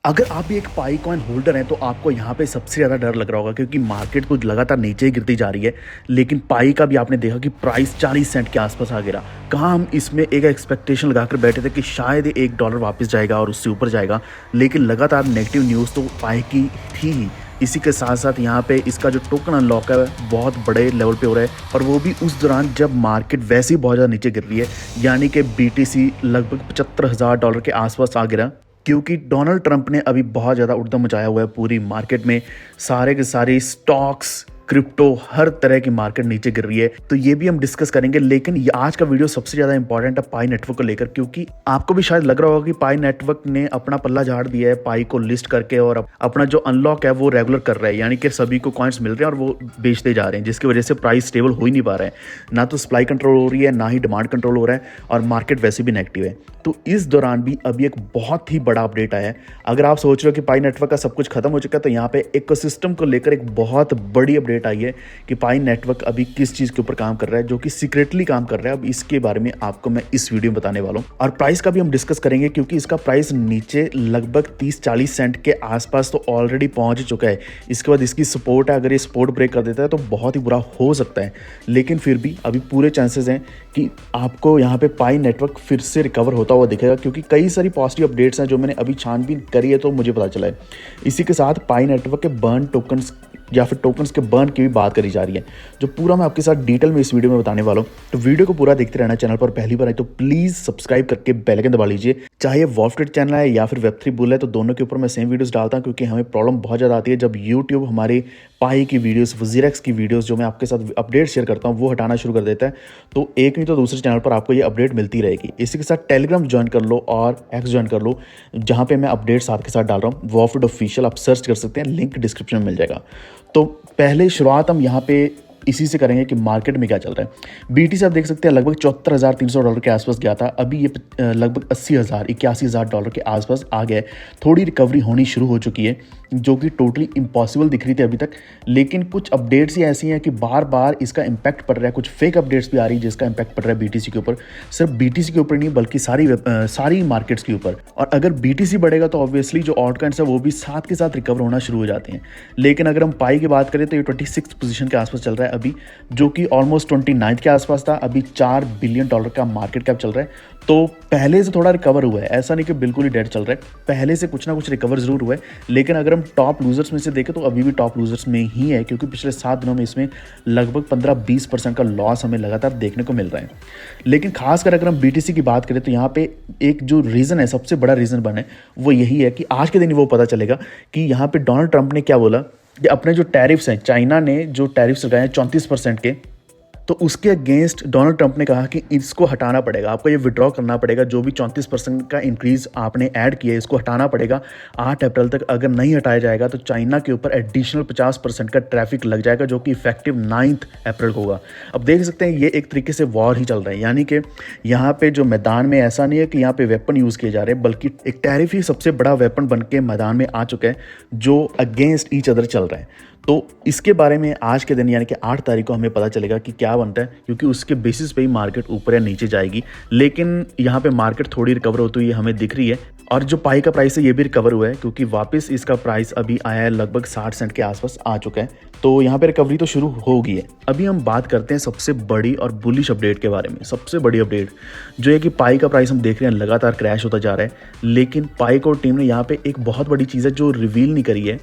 अगर आप भी एक पाई कॉइन होल्डर हैं तो आपको यहाँ पे सबसे ज़्यादा डर लग रहा होगा क्योंकि मार्केट कुछ लगातार नीचे ही गिरती जा रही है। लेकिन पाई का भी आपने देखा कि प्राइस 40 सेंट के आसपास आ गिरा। कहाँ हम इसमें एक एक्सपेक्टेशन लगाकर बैठे थे कि शायद ये $1 वापस जाएगा और उससे ऊपर जाएगा, लेकिन लगातार नेगेटिव न्यूज़ तो पाई की थी ही। इसी के साथ साथ यहाँ पे इसका जो टोकन अनलॉक है बहुत बड़े लेवल पे हो रहा है, और वो भी उस दौरान जब मार्केट वैसे ही बहुत ज़्यादा नीचे गिर रही है। यानी कि BTC लगभग $75,000 के आसपास आ गिरा, क्योंकि डोनाल्ड ट्रंप ने अभी बहुत ज़्यादा उद्यम मचाया हुआ है पूरी मार्केट में। सारे के सारे स्टॉक्स, क्रिप्टो, हर तरह की मार्केट नीचे गिर रही है। तो ये भी हम डिस्कस करेंगे, लेकिन ये आज का वीडियो सबसे ज़्यादा इंपॉर्टेंट है पाई नेटवर्क को लेकर, क्योंकि आपको भी शायद लग रहा होगा कि पाई नेटवर्क ने अपना पल्ला झाड़ दिया है पाई को लिस्ट करके, और अपना जो अनलॉक है वो रेगुलर कर रहा है। यानी कि सभी को कॉइन्स मिल रहे हैं और वो बेचते जा रहे हैं, जिसकी वजह से प्राइस स्टेबल हो ही नहीं पा रहा है। ना तो सप्लाई कंट्रोल हो रही है, ना ही डिमांड कंट्रोल हो रहा है, और मार्केट वैसे भी नेगेटिव है। तो इस दौरान भी अभी एक बहुत ही बड़ा अपडेट आया है। अगर आप सोच रहे हो कि पाई नेटवर्क का सब कुछ खत्म हो चुका है, तो यहाँ पे इकोसिस्टम को लेकर एक बहुत बड़ी अपडेट आई है कि पाई नेटवर्क अभी किस चीज़ के ऊपर काम कर रहा है, जो कि सीक्रेटली काम कर रहा है। अब इसके बारे में आपको मैं इस वीडियो में बताने वाला हूँ, और प्राइस का भी हम डिस्कस करेंगे, क्योंकि इसका प्राइस नीचे लगभग 30-40 सेंट के आसपास तो ऑलरेडी पहुंच चुका है। इसके बाद इसकी सपोर्ट है, अगर ये सपोर्ट ब्रेक कर देता है तो बहुत ही बुरा हो सकता है। लेकिन फिर भी अभी पूरे चांसेस हैं कि आपको यहाँ पे पाई नेटवर्क फिर से रिकवर होता हुआ दिखेगा, क्योंकि कई सारी पॉजिटिव अपडेट्स हैं जो मैंने अभी छानबीन करी है तो मुझे पता चला है। इसी के साथ पाई नेटवर्क के बर्न टोकन्स या फिर टोकन्स के बर्न की भी बात करी जा रही है, जो पूरा मैं आपके साथ डिटेल में इस वीडियो में बताने वाला हूँ। तो वीडियो को पूरा देखते रहना। चैनल पर पहली बार आए तो प्लीज़ सब्सक्राइब करके बेल आइकन दबा लीजिए। चाहे वॉल्फ स्ट्रीट चैनल है या फिर वेब3 बुल है, तो दोनों के ऊपर मैं सेम वीडियोस डालता हूँ, क्योंकि हमें प्रॉब्लम बहुत ज़्यादा आती है जब यूट्यूब हमारे पाई की वीडियोस, वजीरेक्स की वीडियोस जो मैं आपके साथ अपडेट शेयर करता हूँ वो हटाना शुरू कर देता है। तो एक नहीं तो दूसरे चैनल पर आपको ये अपडेट मिलती रहेगी। इसी के साथ टेलीग्राम ज्वाइन कर लो और एक्स ज्वाइन कर लो, जहाँ पे मैं अपडेट्स आपके साथ डाल रहा हूँ। वॉल्फ ऑफिशियल आप सर्च कर सकते हैं, लिंक डिस्क्रिप्शन में मिल जाएगा। तो पहले शुरुआत हम यहाँ पे इसी से करेंगे कि मार्केट में क्या चल रहा है। BTC आप देख सकते हैं लगभग $74,300 के आसपास गया था। अभी ये लगभग $80,000 के आसपास आ गया है। थोड़ी रिकवरी होनी शुरू हो चुकी है, जो कि टोटली इम्पॉसिबल दिख रही थी अभी तक। लेकिन कुछ अपडेट्स ही ऐसी हैं कि बार बार इसका इम्पैक्ट पड़ रहा है। कुछ फेक अपडेट्स भी आ रही है जिसका इम्पैक्ट पड़ रहा है BTC के ऊपर। सिर्फ BTC के ऊपर नहीं, बल्कि सारी मार्केट्स के ऊपर। और अगर BTC बढ़ेगा तो ऑब्वियसली जो ऑल्ट कॉइन्स है वो भी साथ के साथ रिकवर होना शुरू हो जाते हैं। लेकिन अगर हम पाई की बात करें तो ये 26 पोजीशन के आसपास चल रहा है अभी, जो कि ऑलमोस्ट 29 के आसपास था। अभी $4 बिलियन का मार्केट कैप चल रहा है। तो पहले से थोड़ा रिकवर हुआ है, ऐसा नहीं कि बिल्कुल ही डेड चल रहा है। पहले से कुछ ना कुछ रिकवर जरूर हुआ है। लेकिन अगर हम टॉप लूजर्स में से देखें तो अभी भी टॉप लूजर्स में ही है, क्योंकि पिछले 7 दिनों में इसमें लगभग 15-20% का लॉस हमें लगातार देखने को मिल रहा है। लेकिन खासकर अगर हम BTC की बात करें तो यहाँ पे एक जो रीज़न है, सबसे बड़ा रीज़न बने वो यही है कि आज के दिन वो पता चलेगा कि यहाँ पे डोनाल्ड ट्रंप ने क्या बोला कि अपने जो टैरिफ्स हैं, चाइना ने जो टैरिफ्स लगाए हैं 34% के, तो उसके अगेंस्ट डोनाल्ड ट्रंप ने कहा कि इसको हटाना पड़ेगा, आपको ये विड्रॉ करना पड़ेगा। जो भी 34% का इंक्रीज़ आपने ऐड किया है इसको हटाना पड़ेगा 8 अप्रैल तक। अगर नहीं हटाया जाएगा तो चाइना के ऊपर एडिशनल 50% का ट्रैफिक लग जाएगा, जो कि इफेक्टिव 9 अप्रैल को होगा। अब देख सकते हैं ये एक तरीके से वॉर ही चल रहा है। यानी कि यहाँ पे जो मैदान में ऐसा नहीं है कि यहाँ पे वेपन यूज़ किए जा रहे हैं, बल्कि एक टैरिफ ही सबसे बड़ा वेपन बन के मैदान में आ चुका है, जो अगेंस्ट ईच अदर चल रहा है। तो इसके बारे में आज के दिन यानी कि 8 तारीख को हमें पता चलेगा कि क्या बनता है, क्योंकि उसके बेसिस पे ही मार्केट ऊपर या नीचे जाएगी। लेकिन यहाँ पे मार्केट थोड़ी रिकवर होती हुई हमें दिख रही है, और जो पाई का प्राइस है ये भी रिकवर हुआ है, क्योंकि वापस इसका प्राइस अभी आया है लगभग 60 सेंट के आसपास आ चुका है। तो यहाँ पे रिकवरी तो शुरू हो गई है। अभी हम बात करते हैं सबसे बड़ी और बुलिश अपडेट के बारे में। सबसे बड़ी अपडेट जो है कि पाई का प्राइस हम देख रहे हैं लगातार क्रैश होता जा रहा है। लेकिन पाई कोर टीम ने यहाँ पे एक बहुत बड़ी चीज़ है जो रिवील नहीं करी है।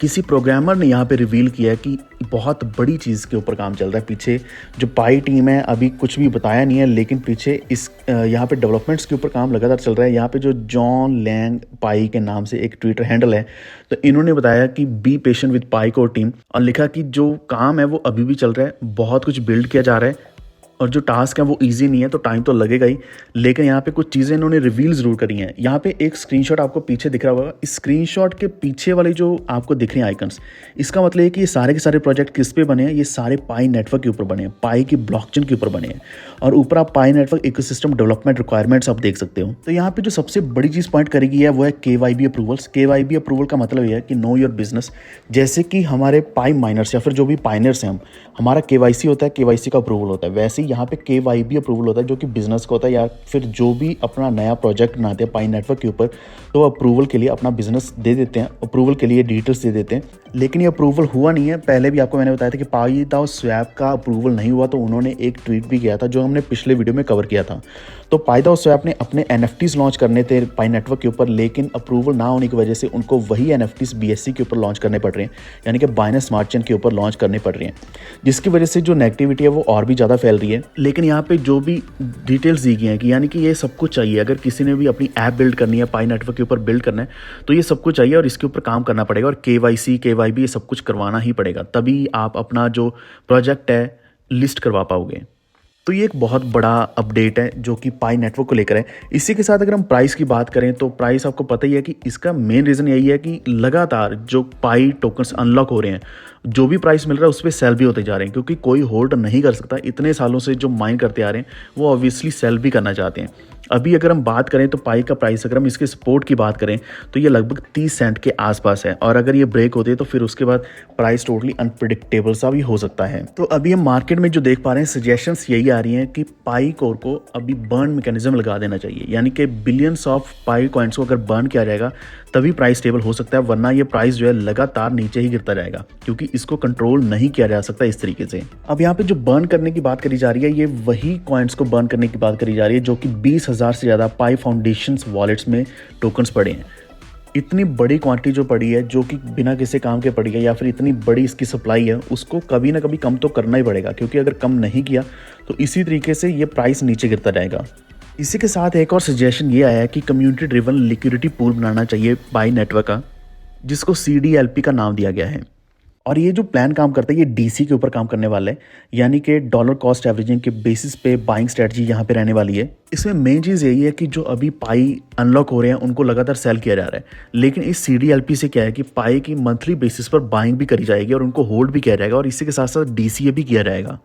किसी प्रोग्रामर ने यहाँ पे रिवील किया है कि बहुत बड़ी चीज़ के ऊपर काम चल रहा है पीछे। जो पाई टीम है अभी कुछ भी बताया नहीं है, लेकिन पीछे इस यहाँ पे डेवलपमेंट्स के ऊपर काम लगातार चल रहा है। यहाँ पे जो जॉन लैंग पाई के नाम से एक ट्विटर हैंडल है, तो इन्होंने बताया कि be patient with pi core team, और लिखा कि जो काम है वो अभी भी चल रहा है, बहुत कुछ बिल्ड किया जा रहा है, और जो टास्क है वो इजी नहीं है, तो टाइम तो लगेगा ही। लेकिन यहाँ पे कुछ चीज़ें इन्होंने रिवील ज़रूर करी हैं। यहाँ पे एक स्क्रीनशॉट आपको पीछे दिख रहा होगा। इस स्क्रीनशॉट के पीछे वाली जो आपको दिख रही हैं आइकन्स, इसका मतलब है कि ये सारे के सारे प्रोजेक्ट किस पे बने हैं, ये सारे पाई नेटवर्क के ऊपर बने हैं, पाई की ब्लॉकचेन के ऊपर बने हैं। और ऊपर आप पाई नेटवर्क इकोसिस्टम डेवलपमेंट रिक्वायरमेंट्स आप देख सकते हो। तो यहाँ पे जो सबसे बड़ी चीज़ पॉइंट करी गई है वो है KYB अप्रूवल्स। KYB अप्रूवल का मतलब ये है कि नो योर बिजनेस। जैसे कि हमारे पाई माइनर्स या फिर जो भी पाइनर्स हैं, हमारा KYC होता है, KYC का अप्रूवल होता है। वैसे यहाँ पे KYB अप्रूवल होता है जो कि बिजनेस का होता है, या फिर जो भी अपना नया प्रोजेक्ट बनाते हैं पाई नेटवर्क के ऊपर, तो अप्रूवल के लिए अपना बिजनेस दे देते हैं, अप्रूवल के लिए डिटेल्स दे देते हैं। लेकिन ये अप्रूवल हुआ नहीं है। पहले भी आपको मैंने बताया था कि पाईदाओ स्वैप का अप्रूवल नहीं हुआ, तो उन्होंने एक ट्वीट भी किया था जो हमने पिछले वीडियो में कवर किया था। तो पाईदाओ स्वैप ने अपने NFTs लॉन्च करने थे पाई नेटवर्क के ऊपर, लेकिन अप्रूवल ना होने की वजह से उनको वही NFTs BSC के ऊपर लॉन्च करने पड़ रहे हैं, यानी कि बाइनेंस स्मार्ट चेन के ऊपर लॉन्च करने पड़ रहे हैं, जिसकी वजह से जो नेगेटिविटी है वो और भी ज़्यादा फैल रही है। लेकिन यहाँ पे जो भी डिटेल्स दी गई हैं कि यानी कि ये सब कुछ चाहिए, अगर किसी ने भी अपनी ऐप बिल्ड करनी है, पाई नेटवर्क के ऊपर बिल्ड करना है, तो ये सब कुछ चाहिए और इसके ऊपर काम करना पड़ेगा, और KYC KYB ये सब कुछ करवाना ही पड़ेगा, तभी आप अपना जो प्रोजेक्ट है लिस्ट करवा पाओगे। तो ये एक बहुत बड़ा अपडेट है जो कि पाई नेटवर्क को लेकर है। इसी के साथ अगर हम प्राइस की बात करें तो प्राइस आपको पता ही है कि इसका मेन रीज़न यही है कि लगातार जो पाई टोकन्स अनलॉक हो रहे हैं, जो भी प्राइस मिल रहा है उस पर सेल भी होते जा रहे हैं, क्योंकि कोई होल्ड नहीं कर सकता। इतने सालों से जो माइन करते आ रहे हैं वो ऑब्वियसली सेल भी करना चाहते हैं। अभी अगर हम बात करें तो पाई का प्राइस, अगर हम इसके सपोर्ट की बात करें तो ये लगभग 30 सेंट के आसपास है, और अगर ये ब्रेक होती है तो फिर उसके बाद प्राइस टोटली अनप्रिडिक्टेबल सा भी हो सकता है। तो अभी हम मार्केट में जो देख पा रहे हैं सजेशंस यही आ रही हैं कि पाई कोर को अभी बर्न मैकेनिज्म लगा देना चाहिए, यानी कि बिलियंस ऑफ पाई कॉइन्स को अगर बर्न किया जाएगा तभी प्राइस स्टेबल हो सकता है, वरना ये प्राइस जो है लगातार नीचे ही गिरता रहेगा, क्योंकि इसको कंट्रोल नहीं किया जा सकता इस तरीके से। अब यहाँ पे जो बर्न करने की बात करी जा रही है, ये वही कॉइन्स को बर्न करने की बात करी जा रही है जो कि 20,000 से ज़्यादा पाई फाउंडेशंस वॉलेट्स में टोकन्स पड़े हैं। इतनी बड़ी क्वांटिटी जो पड़ी है, जो कि बिना किसी काम के पड़ी है, या फिर इतनी बड़ी इसकी सप्लाई है, उसको कभी ना कभी कम तो करना ही पड़ेगा, क्योंकि अगर कम नहीं किया तो इसी तरीके से ये प्राइस नीचे गिरता रहेगा। इसी के साथ एक और सजेशन ये आया है कि कम्युनिटी ड्रिवन लिक्विडिटी पूल बनाना चाहिए पाई नेटवर्क का, जिसको CDLP का नाम दिया गया है। और ये जो प्लान काम करता है ये DC के ऊपर काम करने वाला है, यानी कि डॉलर कॉस्ट एवरेजिंग के बेसिस पे बाइंग स्ट्रेटजी यहाँ पे रहने वाली है। इसमें मेन चीज़ यही है कि जो अभी पाई अनलॉक हो रहे हैं उनको लगातार सेल किया जा रहा है, लेकिन इस CDLP से क्या है कि पाई की मंथली बेसिस पर बाइंग भी करी जाएगी और उनको होल्ड भी किया जाएगा, और इसी के साथ साथ DCA भी किया जाएगा।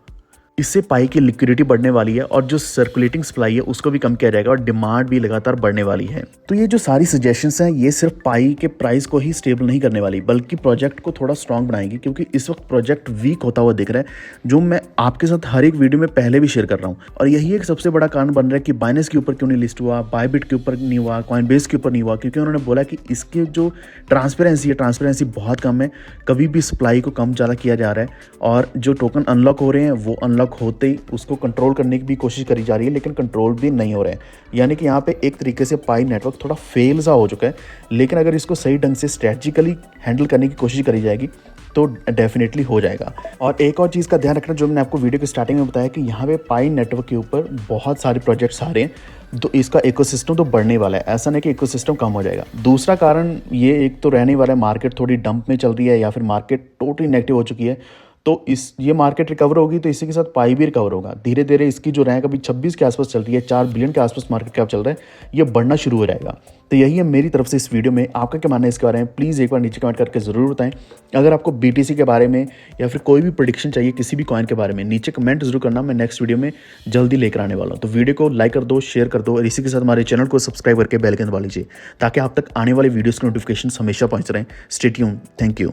इससे पाई की लिक्विडिटी बढ़ने वाली है और जो सर्कुलेटिंग सप्लाई है उसको भी कम किया जाएगा, और डिमांड भी लगातार बढ़ने वाली है। तो ये जो सारी सजेशंस हैं ये सिर्फ पाई के प्राइस को ही स्टेबल नहीं करने वाली, बल्कि प्रोजेक्ट को थोड़ा स्ट्रांग बनाएगी, क्योंकि इस वक्त प्रोजेक्ट वीक होता हुआ दिख रहा है, जो मैं आपके साथ हर एक वीडियो में पहले भी शेयर कर रहा हूँ। और यही एक सबसे बड़ा कारण बन रहा है कि बाइनेंस के ऊपर क्यों नहीं लिस्ट हुआ, बायबिट के ऊपर नहीं हुआ, कॉइनबेस के ऊपर नहीं हुआ, क्योंकि उन्होंने बोला कि इसके जो ट्रांसपेरेंसी बहुत कम है, कभी भी सप्लाई को कम ज़्यादा किया जा रहा है, और जो टोकन अनलॉक हो रहे हैं वो अनलॉक होते ही उसको कंट्रोल करने की भी कोशिश करी जा रही है, लेकिन कंट्रोल भी नहीं हो रहे हैं। यानी कि यहाँ पे एक तरीके से पाई नेटवर्क थोड़ा फेल सा हो चुका है, लेकिन अगर इसको सही ढंग से स्ट्रेटजिकली हैंडल करने की कोशिश करी जाएगी तो डेफिनेटली हो जाएगा। और एक और चीज़ का ध्यान रखना जो मैंने आपको वीडियो के स्टार्टिंग में बताया कि यहाँ पे पाई नेटवर्क के ऊपर बहुत सारे प्रोजेक्ट्स आ रहे हैं, तो इसका इकोसिस्टम तो बढ़ने वाला है, ऐसा नहीं कि इकोसिस्टम कम हो जाएगा। दूसरा कारण ये एक तो रहने वाला है, मार्केट थोड़ी डंप में चल रही है, या फिर मार्केट टोटली नेगेटिव हो चुकी है, तो ये मार्केट रिकवर होगी तो इसी के साथ पाई भी रिकवर होगा। धीरे धीरे इसकी जो रैंक अभी 26 के आसपास चल रही है, 4 बिलियन के आसपास मार्केट कैप चल रहा है, ये बढ़ना शुरू हो जाएगा। तो यही है मेरी तरफ से इस वीडियो में। आपका क्या मानना है इसके बारे में, प्लीज़ एक बार नीचे कमेंट करके ज़रूर बताएं। अगर आपको BTC के बारे में या फिर कोई भी प्रेडिक्शन चाहिए किसी भी कॉइन के बारे में, नीचे कमेंट जरूर करना, मैं नेक्स्ट वीडियो में जल्दी लेकर आने वाला हूँ। तो वीडियो को लाइक कर दो, शेयर कर दो, और इसी के साथ हमारे चैनल को सब्सक्राइब करके बेल आइकन दबा लीजिए, ताकि आप तक आने वाले वीडियोज़ के नोटिफिकेशन हमेशा पहुँच रहे हैं। Stay tuned, thank you.